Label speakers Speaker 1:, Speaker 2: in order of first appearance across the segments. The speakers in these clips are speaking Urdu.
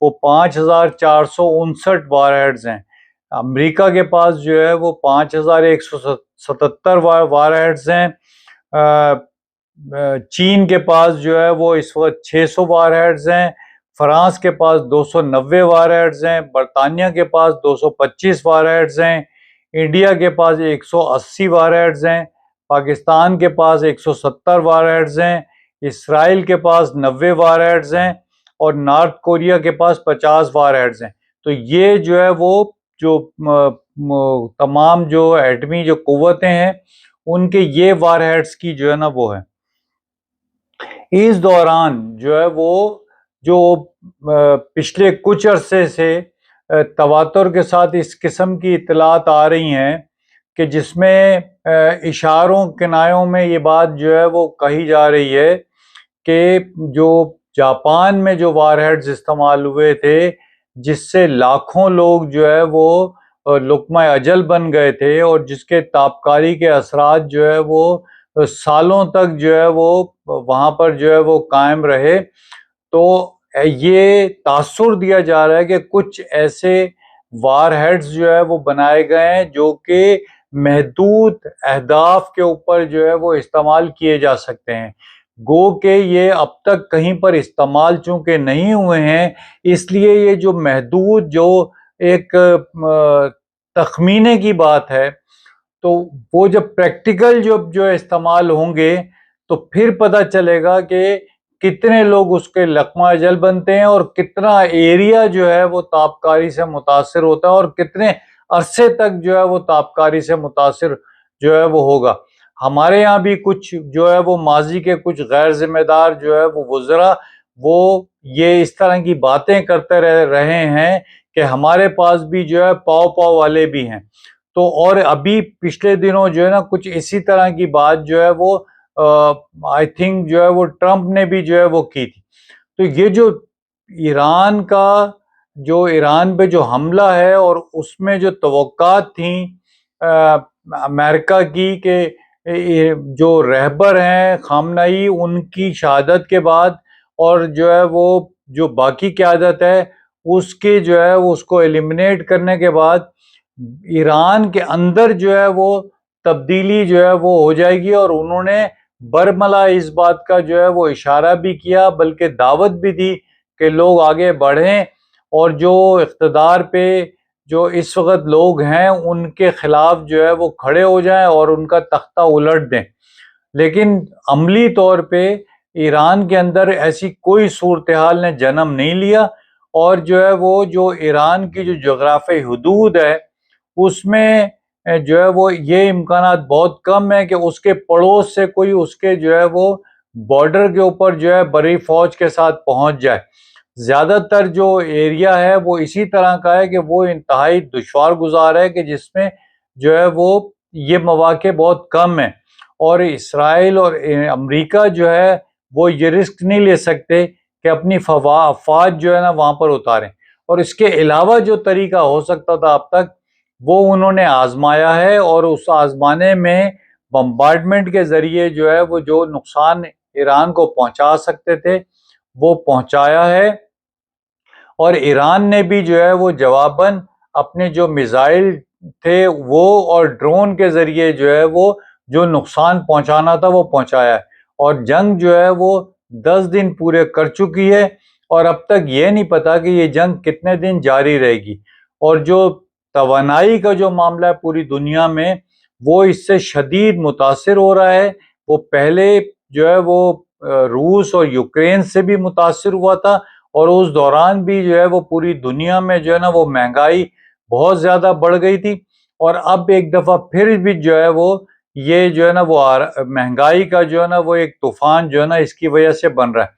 Speaker 1: وہ 5459 وار ہیڈز ہیں. امریکہ کے پاس جو ہے وہ 5177 وار ہیڈز ہیں. چین کے پاس جو ہے وہ اس وقت 600 وار ہیڈز ہیں. فرانس کے پاس 290 وار ہیڈز ہیں. برطانیہ کے پاس 225 وار ہیڈز ہیں. انڈیا کے پاس 180 وار ہیڈز ہیں. پاکستان کے پاس 170 وار ہیڈز ہیں. اسرائیل کے پاس 90 وار ہیڈز ہیں. اور نارتھ کوریا کے پاس 50 وار ہیڈز ہیں. تو یہ جو ہے وہ جو تمام جو ایٹمی جو قوتیں ہیں ان کے یہ وار ہیڈز کی جو ہے نا وہ ہے. اس دوران جو ہے وہ جو پچھلے کچھ عرصے سے تواتر کے ساتھ اس قسم کی اطلاعات آ رہی ہیں کہ جس میں اشاروں کنایوں میں یہ بات جو ہے وہ کہی جا رہی ہے کہ جو جاپان میں جو وار ہیڈز استعمال ہوئے تھے جس سے لاکھوں لوگ جو ہے وہ لقمہ اجل بن گئے تھے اور جس کے تابکاری کے اثرات جو ہے وہ سالوں تک جو ہے وہ وہاں پر جو ہے وہ قائم رہے. تو یہ تاثر دیا جا رہا ہے کہ کچھ ایسے وار ہیڈز جو ہے وہ بنائے گئے ہیں جو کہ محدود اہداف کے اوپر جو ہے وہ استعمال کیے جا سکتے ہیں. گو کہ یہ اب تک کہیں پر استعمال چونکہ نہیں ہوئے ہیں اس لیے یہ جو محدود جو ایک تخمینے کی بات ہے تو وہ جب پریکٹیکل جو استعمال ہوں گے تو پھر پتہ چلے گا کہ کتنے لوگ اس کے لقمہ اجل بنتے ہیں اور کتنا ایریا جو ہے وہ تابکاری سے متاثر ہوتا ہے اور کتنے عرصے تک جو ہے وہ تابکاری سے متاثر جو ہے وہ ہوگا. ہمارے یہاں بھی کچھ جو ہے وہ ماضی کے کچھ غیر ذمہ دار جو ہے وہ وزراء وہ یہ اس طرح کی باتیں کرتے رہے ہیں کہ ہمارے پاس بھی جو ہے پاؤ پاؤ والے بھی ہیں. تو اور ابھی پچھلے دنوں جو ہے نا کچھ اسی طرح کی بات جو ہے وہ آئی تھنک جو ہے وہ ٹرمپ نے بھی جو ہے وہ کی تھی. تو یہ جو ایران پہ جو حملہ ہے اور اس میں جو توقعات تھیں امریکہ کی کہ جو رہبر ہیں خامنئی ان کی شہادت کے بعد اور جو ہے وہ جو باقی قیادت ہے اس کے جو ہے وہ اس کو ایلیمنیٹ کرنے کے بعد ایران کے اندر جو ہے وہ تبدیلی جو ہے وہ ہو جائے گی. اور انہوں نے برملا اس بات کا جو ہے وہ اشارہ بھی کیا بلکہ دعوت بھی دی کہ لوگ آگے بڑھیں اور جو اقتدار پہ جو اس وقت لوگ ہیں ان کے خلاف جو ہے وہ کھڑے ہو جائیں اور ان کا تختہ الٹ دیں. لیکن عملی طور پہ ایران کے اندر ایسی کوئی صورتحال نے جنم نہیں لیا اور جو ہے وہ جو ایران کی جو جغرافیائی حدود ہے اس میں جو ہے وہ یہ امکانات بہت کم ہے کہ اس کے پڑوس سے کوئی اس کے جو ہے وہ بارڈر کے اوپر جو ہے بڑی فوج کے ساتھ پہنچ جائے. زیادہ تر جو ایریا ہے وہ اسی طرح کا ہے کہ وہ انتہائی دشوار گزار ہے کہ جس میں جو ہے وہ یہ مواقع بہت کم ہیں اور اسرائیل اور امریکہ جو ہے وہ یہ رسک نہیں لے سکتے کہ اپنی افواج جو ہے نا وہاں پر اتاریں. اور اس کے علاوہ جو طریقہ ہو سکتا تھا اب تک وہ انہوں نے آزمایا ہے اور اس آزمانے میں بمبارڈمنٹ کے ذریعے جو ہے وہ جو نقصان ایران کو پہنچا سکتے تھے وہ پہنچایا ہے. اور ایران نے بھی جو ہے وہ جواباً اپنے جو میزائل تھے وہ اور ڈرون کے ذریعے جو ہے وہ جو نقصان پہنچانا تھا وہ پہنچایا ہے. اور جنگ جو ہے وہ 10 دن پورے کر چکی ہے اور اب تک یہ نہیں پتا کہ یہ جنگ کتنے دن جاری رہے گی. اور جو توانائی کا جو معاملہ ہے پوری دنیا میں وہ اس سے شدید متاثر ہو رہا ہے. وہ پہلے جو ہے وہ روس اور یوکرین سے بھی متاثر ہوا تھا اور اس دوران بھی جو ہے وہ پوری دنیا میں جو ہے نا وہ مہنگائی بہت زیادہ بڑھ گئی تھی. اور اب ایک دفعہ پھر بھی جو ہے وہ یہ جو ہے نا وہ مہنگائی کا جو ہے نا وہ ایک طوفان جو ہے نا اس کی وجہ سے بن رہا ہے.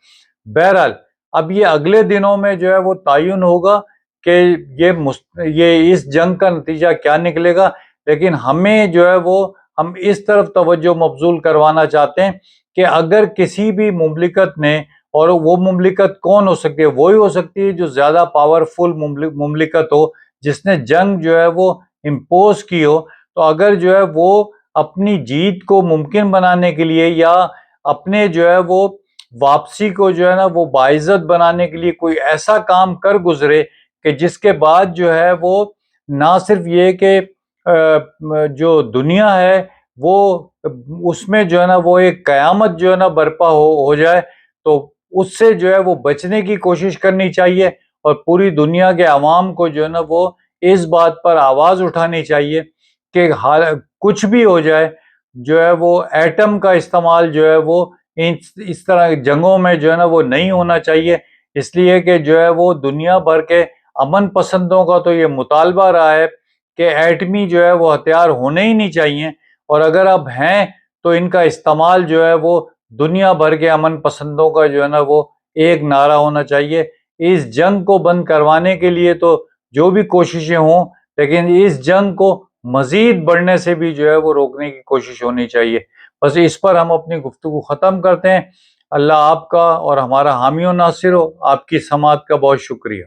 Speaker 1: بہرحال اب یہ اگلے دنوں میں جو ہے وہ تعین ہوگا کہ یہ اس جنگ کا نتیجہ کیا نکلے گا. لیکن ہمیں جو ہے وہ ہم اس طرف توجہ مبذول کروانا چاہتے ہیں کہ اگر کسی بھی مملکت نے اور وہ مملکت کون ہو سکتی ہے وہی ہو سکتی ہے جو زیادہ پاورفل مملکت ہو جس نے جنگ جو ہے وہ امپوز کی ہو. تو اگر جو ہے وہ اپنی جیت کو ممکن بنانے کے لیے یا اپنے جو ہے وہ واپسی کو جو ہے نا وہ باعزت بنانے کے لیے کوئی ایسا کام کر گزرے کہ جس کے بعد جو ہے وہ نہ صرف یہ کہ جو دنیا ہے وہ اس میں جو ہے نا وہ ایک قیامت جو ہے نا برپا ہو جائے، تو اس سے جو ہے وہ بچنے کی کوشش کرنی چاہیے، اور پوری دنیا کے عوام کو جو ہے نا وہ اس بات پر آواز اٹھانی چاہیے کہ کچھ بھی ہو جائے جو ہے وہ ایٹم کا استعمال جو ہے وہ اس طرح جنگوں میں جو ہے نا وہ نہیں ہونا چاہیے، اس لیے کہ جو ہے وہ دنیا بھر کے امن پسندوں کا تو یہ مطالبہ رہا ہے کہ ایٹمی جو ہے وہ ہتھیار ہونے ہی نہیں چاہیے، اور اگر اب ہیں تو ان کا استعمال جو ہے وہ دنیا بھر کے امن پسندوں کا جو ہے نا وہ ایک نعرہ ہونا چاہیے۔ اس جنگ کو بند کروانے کے لیے تو جو بھی کوششیں ہوں، لیکن اس جنگ کو مزید بڑھنے سے بھی جو ہے وہ روکنے کی کوشش ہونی چاہیے۔ بس اس پر ہم اپنی گفتگو ختم کرتے ہیں۔ اللہ آپ کا اور ہمارا حامی و ناصر ہو۔ آپ کی سماعت کا بہت شکریہ۔